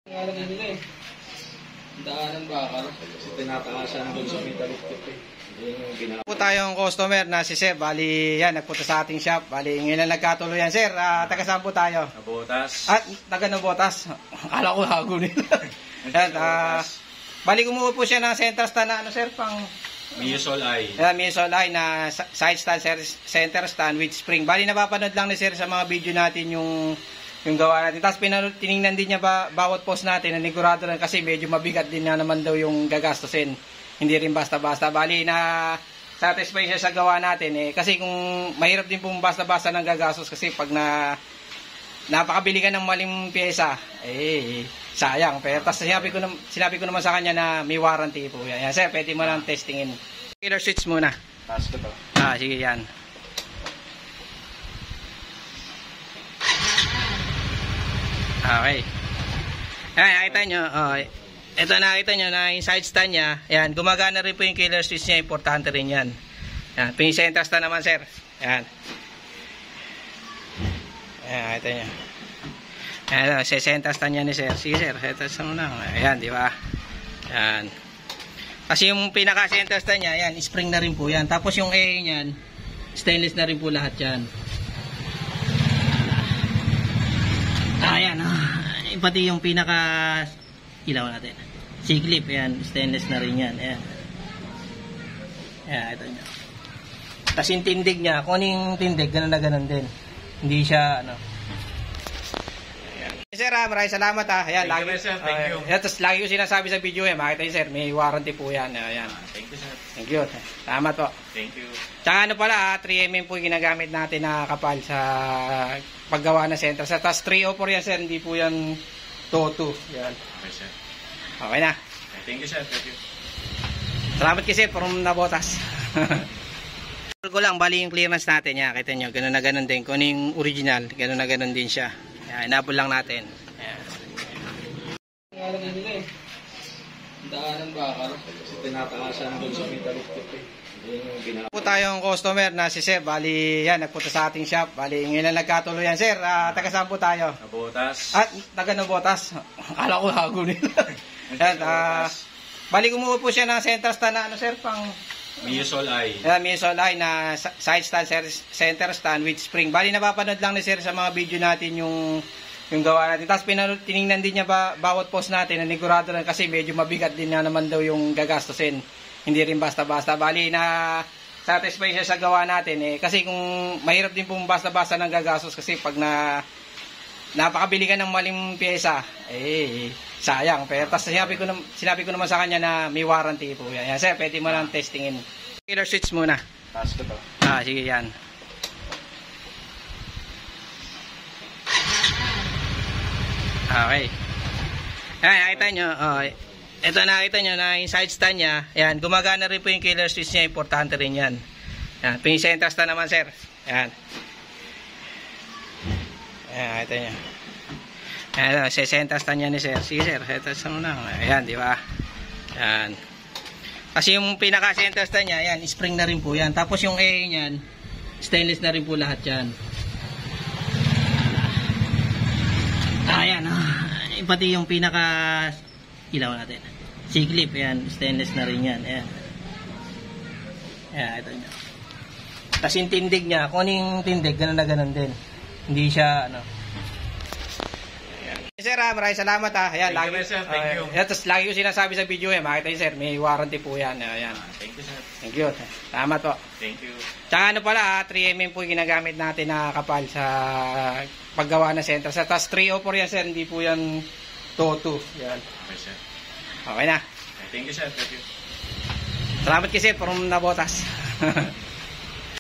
Nalagay nila eh. Daan ng bakal. Tinataasan doon sa metaliptip eh. Po tayong customer na si Sir. Bali yan, nagpunta sa ating shop. Bali ngayon nagkatuloy yan. Sir, taga saan po tayo? Nabotas. At taga Nabotas. Akala ko hago nila. Yan, bali kumuha po siya ng center stand na ano sir, pang Miusol Eye. Miusol Eye na side stand, center stand with spring. Bali napapanood lang ni sir sa mga video natin yung gawa natin. Tapos tiningnan din niya bawat post natin, nanigurado lang kasi medyo mabigat din na naman daw yung gagastusin. Hindi rin basta-basta. Bali na satisfy siya sa gawa natin eh. Kasi kung mahirap din pong basta-basta ng gagastos kasi pag napakabili ka ng maling pyesa, eh sayang. Pero tapos sinabi ko naman sa kanya na may warranty po yan. Yan sir, pwede mo lang testingin. Killer switch muna. Taas ko to. Sige yan. Okay. Ayan, nakita nyo. Ito nakita nyo na yung side stand niya. Ayan, gumagana rin po yung killer switch niya. Importante rin yan. Ayan, pin-center stand naman sir. Ayan. Ayan, nakita nyo. Ayan, center stand niya ni sir. Sige sir, center stand muna. Ayan, di ba? Ayan. Kasi yung pinaka-center stand niya, ayan, spring na rin po yan. Tapos yung A niyan, stainless na rin po lahat yan. Ayan, pati yung pinaka ilaw natin. C-clip, ayan, stainless na rin yan. Ayan. Ayan, ito nyo. Tapos yung tindig niya, kung yung tindig, ganun na ganun din. Hindi siya, ano. Ayan. Sir, maraming salamat ha. Ayan, Thank you, sir. Thank you. Tapos lagi ko sinasabi sa video, makita nyo sir, may warranty po yan. Ayan. Thank you, sir. Thank you. Salamat po. Thank you. Tsaka ano pala, 3mm po yung ginagamit natin na kapal sa paggawa ng center. Sa tas 304 yan sir, hindi po yan TOTO. Yan. Okay, sir. Okay na. Thank you, sir. Thank you. Salamat kasi from Nabotas. ko lang, bali yung clearance natin. Yan, kita nyo, ganun na ganun din. Kung yung original, ganun na ganun din siya. Yan, inabol lang natin. Yan. Nalagay nila eh. Daan ng bakal. Tinataasan doon sa metaliptip eh. Po tayong customer na si Sir. Bali yan, nagpunta sa ating shop. Bali ngayon nagkatuloy yan. Sir, taga saan po tayo? Nabotas. At taga Nabotas. Akala ko hago nila. Yan, bali kumuha po siya ng center stand na ano sir, pang Miusol Eye. Ayan, Miusol Eye na side stand, center stand with spring. Bali napapanood lang ni sir sa mga video natin yung gawa natin. Tapos tiningnan din niya bawat post natin, nanigurado lang kasi medyo mabigat din na naman daw yung gagastusin. Hindi rin basta-basta. Bali na satisfy siya sa gawa natin eh. Kasi kung mahirap din pong basta-basta ng gagastos kasi pag napakabili ka ng maling pyesa, eh sayang. Pero tapos sinabi ko naman sa kanya na may warranty po yan. Yan sir, pwede mo lang testingin. Killer switch muna. Taas ko to. Sige yan. Okay. Ayan, nakita nyo. Ito nakita nyo na yung side stand niya. Ayan, gumagana rin po yung killer switch niya. Importante rin yan. Ayan, pin-center stand naman sir. Ayan. Ayan, nakita nyo. Ayan, center stand niya ni sir. Sige sir, center stand muna. Ayan, di ba? Ayan. Kasi yung pinaka-center stand niya, ayan, spring na rin po yan. Tapos yung A niyan, stainless na rin po lahat yan. Ayan, pati yung pinaka ilaw natin. C-clip, ayan, stainless na rin yan. Ayan. Ayan, ito nyo. Tapos yung tindig niya, kung yung tindig, ganun na ganun din. Hindi siya, ano. Sir, maraming salamat ha. Ayan, Thank you, sir. Thank you. Tapos lagi ko sinasabi sa video, makita nyo sir, may warranty po yan. Ayan. Thank you, sir. Thank you. Salamat po. Thank you. Tsaka ano pala, 3mm po yung ginagamit natin na kapal sa paggawa ng center. Sa tas 304 yan sir, hindi po yan TOTO. Yan. Okay, sir. Okay na. Thank you, sir. Thank you. Salamat kasi from Nabotas.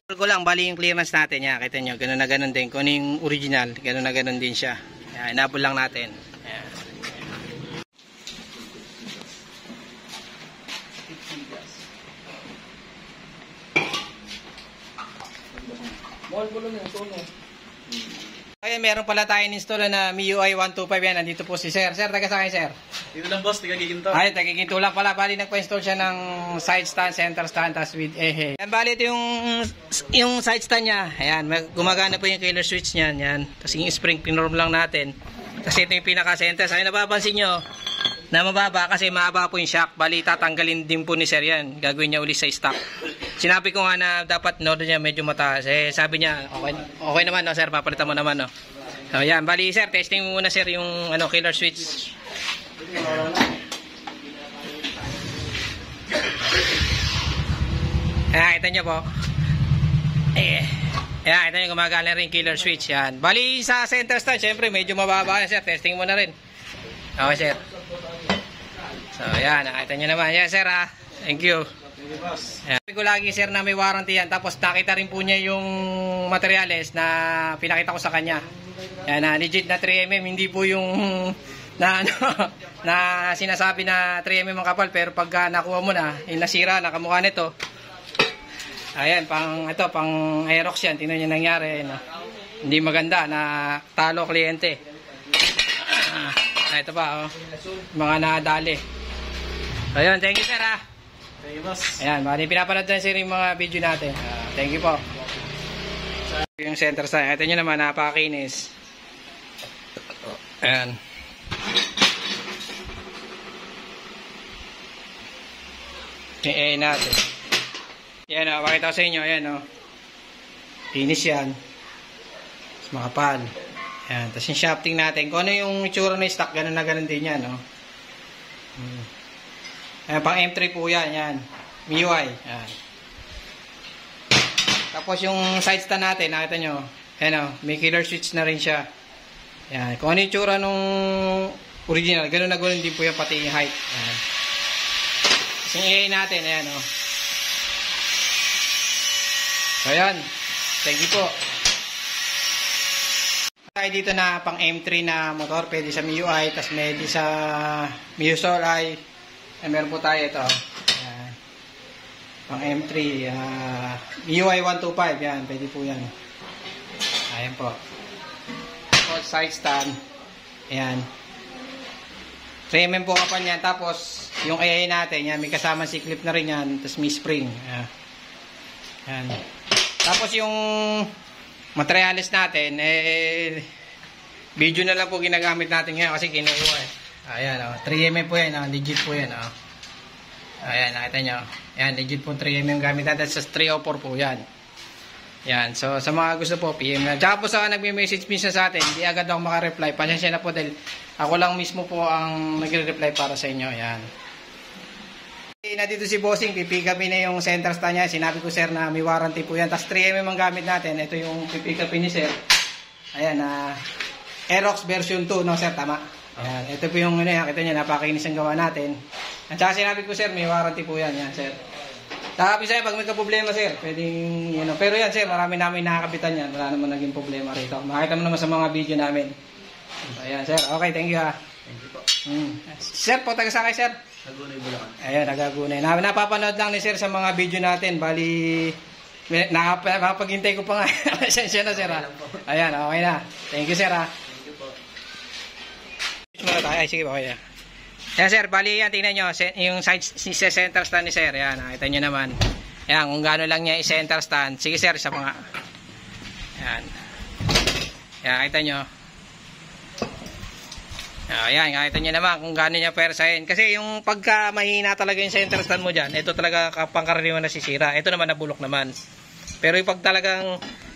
ko lang, bali yung clearance natin. Yan, kita nyo, ganun na ganun din. Kung yung original, ganun na ganun din siya. Yan, inabol lang natin. Yan. Kaya meron pala tayong install na MIUI 125 yan. Nandito po si Sir. Sir, taga sa akin, Sir? Dito lang, boss. Tiga giginto. Ay, tagiginto lang pala. Bali, nagpa-install siya ng side stand, center stand, tas with ehe. Yan, bali, ito yung side stand niya. Ayan, gumagana po yung killer switch niyan. Yan. Tapos yung spring, pinorm lang natin. Tapos ito yung pinaka-center. Sa napapansin nyo, na mababa kasi mahaba po yung shock. Bali, tatanggalin din po ni sir yan. Gagawin niya ulit sa stock. Sinabi ko nga na dapat node niya medyo mataas. Eh, sabi niya, okay naman, no, sir. Papalitan mo naman, no. So, yan. Bali, sir, testing mo muna, sir, yung killer switch. Ayan, kita nyo po. Ayan, kita nyo gumagana rin killer switch. Yan. Bali, sa center stand, syempre, medyo mababa yan, sir. Testing mo na rin. Okay, sir. So, ayan, nakita nyo naman. Yan, sir, ha. Thank you. Ayan. Sabi ko lagi, sir, na may warranty yan. Tapos, nakita rin po niya yung materials na pinakita ko sa kanya. Yan, na legit na 3mm. Hindi po yung na sinasabi na 3mm ang kapal. Pero pagka nakuha mo na, yung nasira, nakamukha nito. Ayan, pang Aerox yan. Tingnan nyo nangyari. No? Hindi maganda na talo kliyente. Ito pa, oh. Mga nadali. Ayun, thank you, sir, ha. Thank you, boss. Ayan, bali pinapanood na sir yung mga video natin. Thank you po. Yung center stand. Ito nyo naman, napakakinis. Ayan. Yung natin. Yan, o. Pakita ko sa inyo. Ayan, o. Kinis yan. Mas makapal. Ayan. Tapos yung shafting natin. Kung ano yung itsura na stock, ganun na ganun din yan, o. Ayan, pang M3 po yan. Yan. MIUI. Ayan. Tapos yung side stand natin, nakita nyo. Ayan, o. May killer switch na rin siya. Ayan. Kung ano yung itsura nung original, ganun na ganun din po yan, pati yung height. Ayan. Tapos yung EA natin, ayan, o. So, ayan. Thank you po. Tayo dito na pang M3 na motor. Pwede sa MIUI, tapos pwede sa MIUSOLAI. Meron po tayo ito. Ayan. Pang M3. MIUI 125. Yan. Pwede po yan. Ayan po. Side stand. Ayan. 3mm po kapal yan. Tapos, yung AA natin, yan, may kasama si clip na rin yan. Tapos may spring. Ayan. Ayan. Tapos yung materials natin, video na lang po ginagamit natin ngayon kasi kinukuha eh. Ayan, 3mm po yan, legit po yan. Ayan, nakita nyo. Ayan, legit po 3mm gamit natin sa 304 po yan. Ayan, so sa mga gusto po, PM na. Tsaka po sa nagme-message minsan sa atin, hindi agad ako makareply. Pasensya na po dahil ako lang mismo po ang nagre-reply para sa inyo. Ayan. Na dito si Bossing, pipick upin na yung center stand niya. Sinabi ko, sir, na may warranty po yan. Tapos 3mm ang gamit natin. Ito yung pipick upin ni sir. Ayan, Aerox version 2, no, sir? Tama. Ayan, ito po yung, kita niya, napakakinis ang gawa natin. At saka sinabi ko, sir, may warranty po yan. Yan, sir. Tapos sir, pag may problema, sir, pwedeng, pero yan, sir, marami namin nakakapitan yan. Wala naman naging problema rito. Makita mo naman sa mga video namin. Ayan, sir. Okay, thank you, ha. Thank you po. Sir, po, taga-sakay, sir. Nagunay Bulacan. Ayan, nagagunay. Napapanood lang ni sir sa mga video natin. Bali, nakapaghintay ko pa nga. Pasensya na, sir, ha. Ayan, okay na. Thank you, sir, ha. Thank you po. Ay, sige po, kaya. Ayan, sir, bali yan, tingnan nyo, yung side center stand ni sir, yan, nakita nyo naman. Ayan, kung gano'n lang niya i-center stand. Sige, sir, isa pa nga. Ayan. Ayan, nakita nyo. Ayan, nakita nyo naman kung gano'n niya persahin. Kasi yung pagka mahina talaga yung center stand mo dyan, ito talaga pangkaraniwan na sisira. Ito naman nabulok naman. Pero yung pag talagang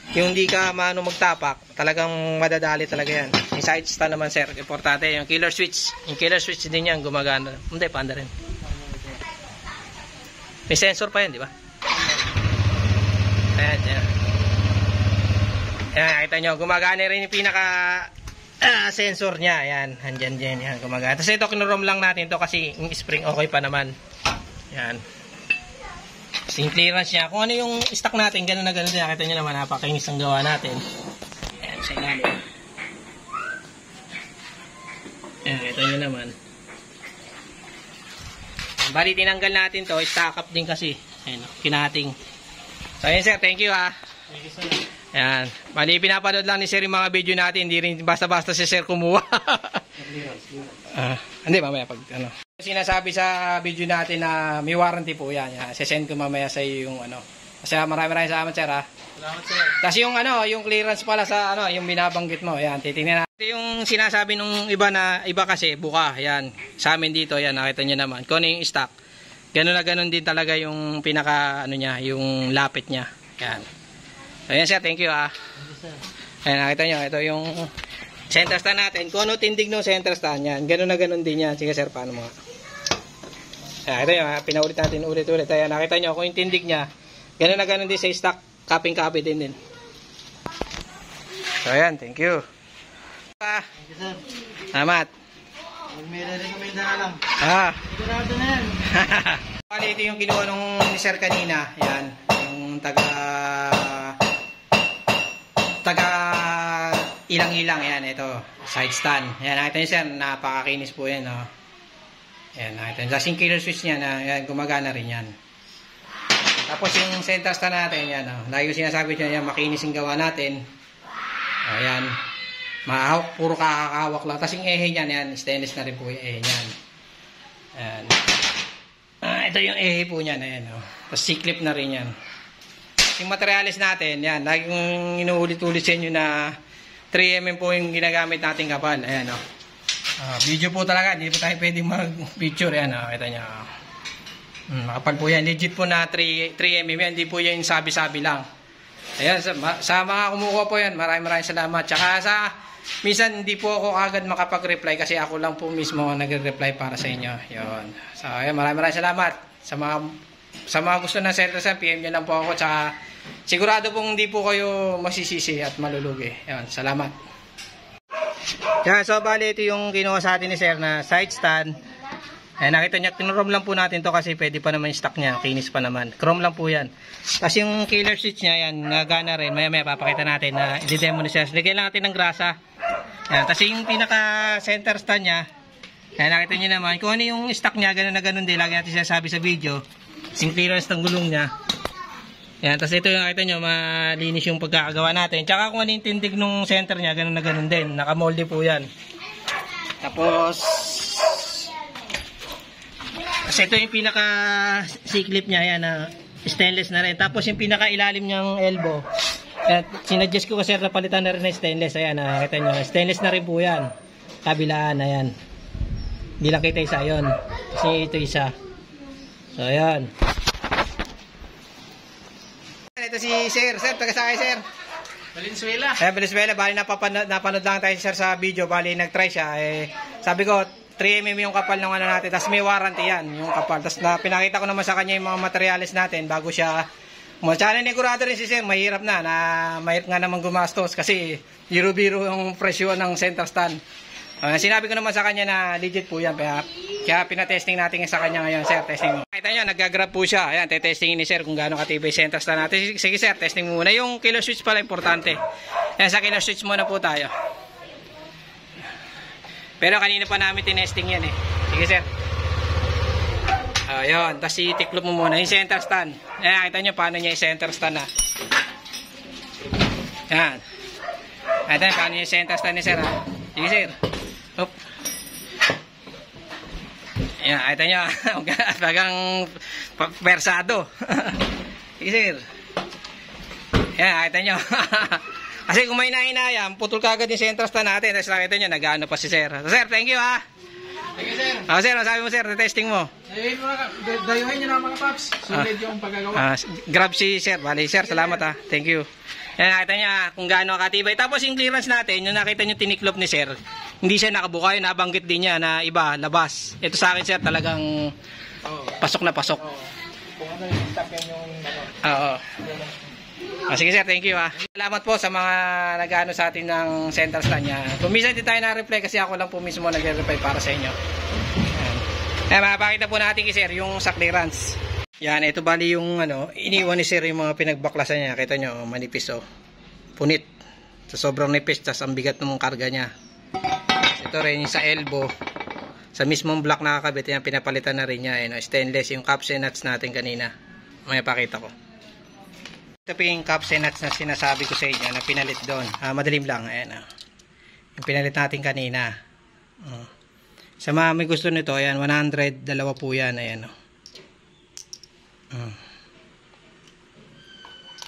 yung di ka maano magtapak, talagang madadali talaga yan. Yung side stand naman, sir, importante yung killer switch. Yung killer switch din yan gumagana. Hindi, panda rin. May sensor pa yan, di ba? Ayan, ayan. Ayan, nakita nyo, gumagana rin yung pinaka sensor niya. Ayan, handyan dyan, yan, gumagana. Tapos ito, kinurom lang natin ito kasi yung spring okay pa naman. Ayan. Yung clearance niya. Kung ano yung stock natin, gano'n na gano'n din. Nakita nyo naman, napakainis ang gawa natin. Ayan, sa ilalim. Ayan, kita nyo naman. Bali, tinanggal natin to. Stack up din kasi. Ayan, kinating. So, ayan, sir. Thank you, ha. Thank you, sir. Ayan. Bali, pinapanood lang ni sir yung mga video natin. Hindi rin basta-basta si sir kumuha. Hindi, mamaya pag ano. Sinasabi sa video natin na may warranty po yan. Sesend ko mamaya sa iyo yung ano. Kasi maraming salamat, sir, ha. Salamat, sir. Tapos yung yung clearance pala sa yung binabanggit mo. Ayan, titingnan natin. Yung sinasabi nung iba na iba kasi buka, yan. Sa amin dito, yan, nakita niyo naman. Kung ano yung stock. Ganun na ganun din talaga yung pinaka ano niya, yung lapit niya. Yan. So yan sir, thank you ah. Ayan, nakita niyo, ito yung center stand natin. Kung ano tindig no center stand yan. Ganun na ganun din yan. Sige sir, paano mo? Ayan, ito yung pinaulit natin ulit-ulit. Ayan, nakita niyo kung yung tindig niya. Ganun na ganun din sa stock. Kaping-kapi din. So ayan, thank you. Thank you, sir. Salamat. May re-recommend na lang. Sigurado na yan. Bali, ito yung kinuha nung ni sir kanina. Yan. Yung taga ilang-ilang. Yan, ito. Side stand. Yan, nakita nyo sir. Napakakinis po yan. Oh. Yan, nakita nyo. Tapos yung killer switch niya na yan, gumagana rin yan. Tapos yung center stand natin. Yan, oh. Lagi yung sinasabi nyo yan, makinis yung gawa natin. Ayan. Mahawak, puro kakahawak lang. Tapos yung ehe niyan, yan, stainless na rin po yung ehe niyan. Ayan. Ito yung ehe po niyan, ayan. Oh. Tapos C-clip na rin yan. Yung materialis natin, yan, lagi kong inuulit-ulit sa inyo na 3mm po yung ginagamit nating kapal. Ayan, oh. Video po talaga, hindi po tayo pwedeng mag-picture. Ayan, oh. Ito niya. Makapal po yan. Legit po na 3mm yan, hindi po yung sabi-sabi lang. Ayan, sa mga kumukuha po yan, maraming salamat. Tsaka minsan hindi po ako agad makapag-reply kasi ako lang po mismo nagre-reply para sa inyo. Yun. So, ayan, maraming salamat. Sa mga gusto ng center stand, PM nyo lang po ako. Tsaka sigurado pong hindi po kayo masisisi at malulugi. Yun, salamat. Yan, so bali ito yung kinuha sa atin ni sir na side stand. Ayan, nakita niya, tinrom lang po natin to kasi pwede pa naman yung stock niya, kinis pa naman. Chrome lang po yan. Tapos yung killer switch niya, yan, nagana rin. Maya papakita natin na i-demo ni sir. Lagyan lang natin ng grasa. Ayan, tapos yung pinaka center stand niya, ayan, nakita niyo naman, kung ano yung stock niya, ganun na ganun din. Lagi natin sinasabi sa video. Yung clearance ng gulong niya. Ayan, tapos ito yung nakita nyo, malinis yung pagkakagawa natin. Tsaka kung ano yung tindig ng center niya, ganun na ganun din. Nakamolde po yan. Tapos ito yung pinaka C-clip niya, yan, stainless na rin. Tapos yung pinaka ilalim niyang elbow, sinadjust ko kasi napalitan na rin na stainless. Ayan, nakita nyo, stainless na rin po yan. Kabilaan, ayan. Hindi lang kita isa, yun. Kasi ito isa. So, ayan. Ito si Sir. Sir, taga-sakay, Sir. Valenzuela. Valenzuela, bali napanood lang tayo sir sa video, bali nag-try siya. Sabi ko, 3mm yung kapal ng ano natin, tapos may warranty yan, yung kapal. Tapos pinakita ko naman sa kanya yung mga materials natin bago siya. Tsaka negurado rin si sir, mahirap na mahirap nga naman gumastos kasi biro-biro yung presyo ng center stand. Sinabi ko naman sa kanya na legit po yan, kaya pinatesting natin sa kanya ngayon, sir, testing mo. Nakita nyo, nag-grab po siya. Ayan, tetestingin ni sir kung gaano katibay center stand natin. Sige sir, testing muna. Yung killer switch pala importante. Ayan, sa killer switch muna po tayo. Pero kanina pa namin tinesting yan eh. Sige sir. Ayun, tapos itiklop mo muna yung center stand. Ayan, nakita nyo paano niya yung center stand ha. Ayan. Nakita nyo paano yung center stand ni sir ha. Sige sir. Hop. Ayan, nakita nyo. Bagang persado. Sige sir. Ayan, nakita nyo. Kasi kung may nahinayang, putol kagad yung center stand natin. Tapos nakita nyo, nag-ano pa si sir. So, sir, thank you ha. Thank you, sir. Sir, sabi mo sir, testing mo. Dayuhin nyo na mga paps. Sulit yung paggagawa. Grab si sir. Bali, sir, salamat ha. Thank you. Yan, nakita nyo kung gaano katibay. Tapos yung clearance natin, yung nakita nyo tiniklop ni sir, hindi siya nakabuka. Yung nabanggit din niya na iba, labas. Ito sa akin sir, talagang pasok na pasok. Kung ano yung tap yan yung Oo. Sige sir, thank you ha. Salamat po sa mga nag-ano sa atin ng center stand niya. Pumisan din tayo na-reply kasi ako lang po mismo nag-reply para sa inyo. Ayan, mapakita po natin kay sir yung sa clearance. Yan, ito bali yung ano, iniwan ni sir yung mga pinagbaklasan niya. Kita nyo, manipis oh. Punit. So, sobrang nipis, tas ang bigat ng karga niya. Ito rin yung sa elbow. Sa mismong block nakakabit, yan, pinapalitan na rin niya. Ayan, stainless yung caps and nuts natin kanina. May pakita ko. Ito po yung caps and nuts na sinasabi ko sa inyo na pinalit doon. Madalim lang. Ayan, yung pinalit natin kanina. Sa mga may gusto nito, ayan, 100, dalawa po yan. Ayan,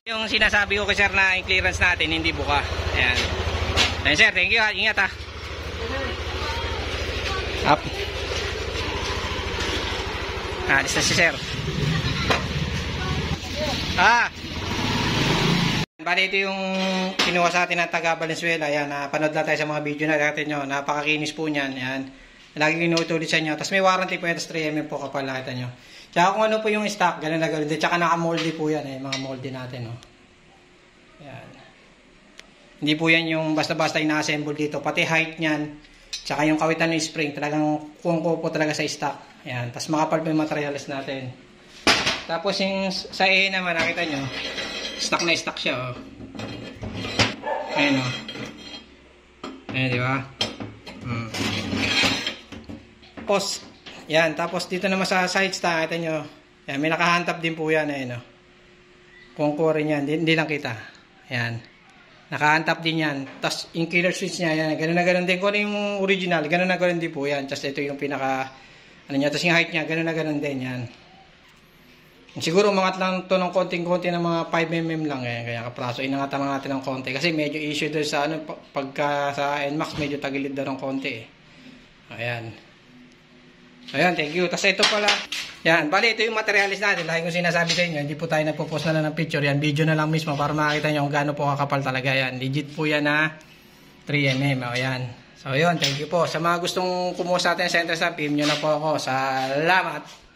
Yung sinasabi ko kay sir na yung clearance natin, hindi buka. Ayan. Ayan sir, thank you ha. Ingat ha. Up. Alis na si sir. Bali ito yung kinuha sa atin ng taga Valenzuela. Ayan, napanood lang tayo sa mga video natin nyo. Napakakinis po niyan. Ayan. Lagi inuulit sa inyo. Tapos may warranty po yan. Tapos 3mm po kapal nakita nyo. Tsaka kung ano po yung stock, ganun na ganun. Tsaka naka-moldy po yan. Mga moldy natin. Ayan. Hindi po yan yung basta-basta ina-assemble dito. Pati height niyan. Tsaka yung kawitan ng spring. Talagang kuwang-kuwa po talaga sa stock. Ayan. Tapos makapal po yung materials natin. Tapos yung sa A naman, nakita nyo. Stock na stock siya, oh. Ayan, oh. Ayan, di ba? Tapos, yan. Tapos, dito naman sa side stand, nakita nyo. Ayan, may nakahantap din po yan, ayan, oh. Kung rin yan, hindi lang kita. Ayan. Nakahantap din yan. Tapos, yung killer switch niya, ayan, ganun na ganun din. Kung ano yung original, ganun na ganun din po yan. Tapos, ito yung pinaka, ano niya, tapos yung height niya, ganun na ganun din, yan. Siguro umangat lang to ng konting-konti ng mga 5mm lang kaya kapraso inangatan lang natin ng konti kasi medyo issue doon sa pagka sa NMAX medyo tagilid daw ng konti Ayan, thank you. Tapos ito pala, yan, bali ito yung materialis natin. Lagi kong sinasabi sa inyo, hindi po tayo nagpo-post na lang ng picture, yan, video na lang mismo para makita nyo kung gaano po kakapal talaga yan. Legit po yan na 3mm, ayan. So yun, thank you po. Sa mga gustong kumuha sa atin sa center sa PM nyo na po ako. Salamat!